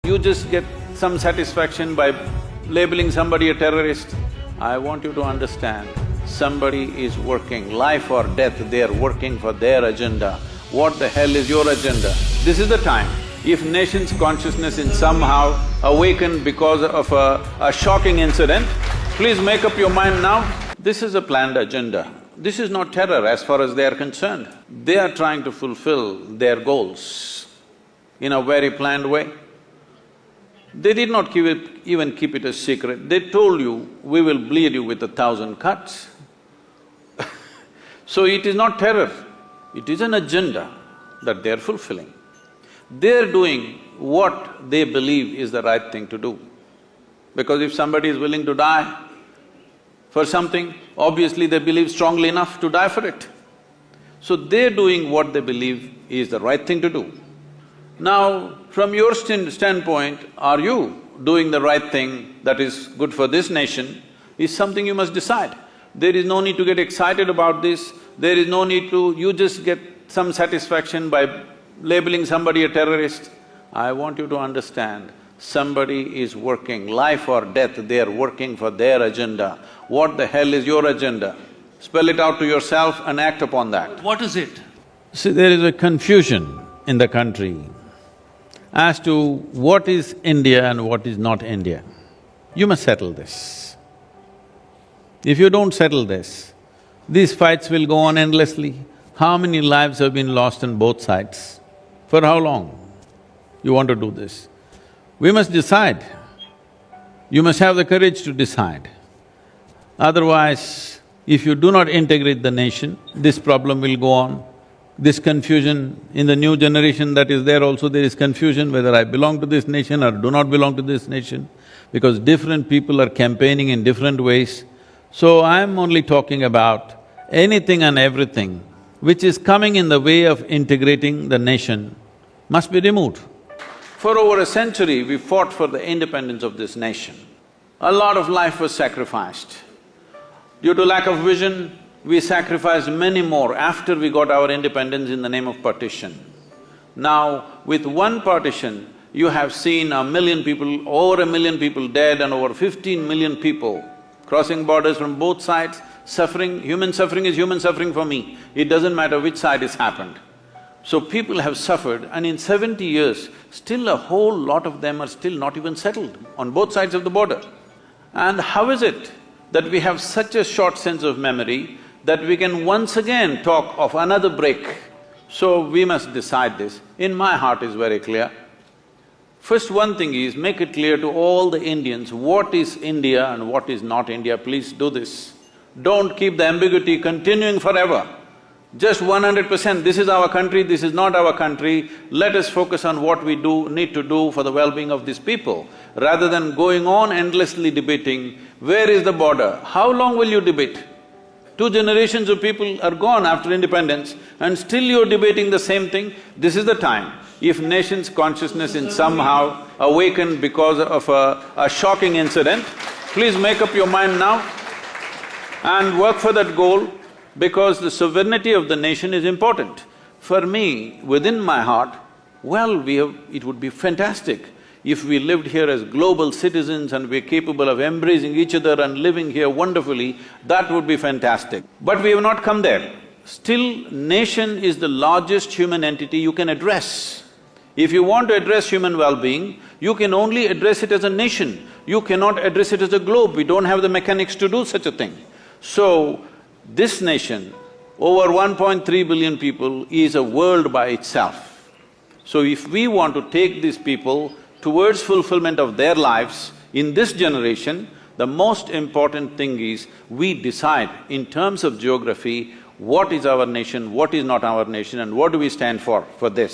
You just get some satisfaction by labeling somebody a terrorist. I want you to understand, somebody is working, life or death, they are working for their agenda. What the hell is your agenda? This is the time. If nation's consciousness is somehow awakened because of a shocking incident, please make up your mind now. This is a planned agenda. This is not terror as far as they are concerned. They are trying to fulfill their goals in a very planned way. They did not even keep it a secret. They told you, we will bleed you with 1,000 cuts. So it is not terror, it is an agenda that they're fulfilling. They're doing what they believe is the right thing to do. Because if somebody is willing to die for something, obviously they believe strongly enough to die for it. So they're doing what they believe is the right thing to do. Now, from your standpoint, are you doing the right thing that is good for this nation is something you must decide. There is no need to get excited about this, there is no need to… you just get some satisfaction by labeling somebody a terrorist. I want you to understand, somebody is working, life or death, they are working for their agenda. What the hell is your agenda? Spell it out to yourself and act upon that. What is it? See, there is a confusion in the country as to what is India and what is not India. You must settle this. If you don't settle this, these fights will go on endlessly. How many lives have been lost on both sides? For how long you want to do this? We must decide. You must have the courage to decide. Otherwise, if you do not integrate the nation, this problem will go on. This confusion in the new generation that is there also, there is confusion whether I belong to this nation or do not belong to this nation, because different people are campaigning in different ways. So I'm only talking about anything and everything which is coming in the way of integrating the nation must be removed. For over a century, we fought for the independence of this nation. A lot of life was sacrificed. Due to lack of vision, we sacrificed many more after we got our independence in the name of partition. Now, with one partition, you have seen 1 million people, over 1 million people dead and over 15 million people crossing borders from both sides, suffering. Human suffering is human suffering for me, it doesn't matter which side it's happened. So people have suffered, and in 70 years, still a whole lot of them are still not even settled on both sides of the border. And how is it that we have such a short sense of memory that we can once again talk of another break? So we must decide this. In my heart is very clear. First one thing is, make it clear to all the Indians what is India and what is not India, please do this. Don't keep the ambiguity continuing forever. Just 100%, this is our country, this is not our country, let us focus on what we need to do for the well-being of these people, rather than going on endlessly debating, where is the border? How long will you debate? 2 generations of people are gone after independence and still you're debating the same thing. This is the time. If nation's consciousness is somehow awakened because of a shocking incident, please make up your mind now and work for that goal, because the sovereignty of the nation is important. For me, within my heart, well, it would be fantastic if we lived here as global citizens and we're capable of embracing each other and living here wonderfully, that would be fantastic. But we have not come there. Still, nation is the largest human entity you can address. If you want to address human well-being, you can only address it as a nation. You cannot address it as a globe, we don't have the mechanics to do such a thing. So, this nation, over 1.3 billion people, is a world by itself. So if we want to take these people towards fulfillment of their lives in this generation, the most important thing is we decide in terms of geography what is our nation, what is not our nation, and what do we stand for this.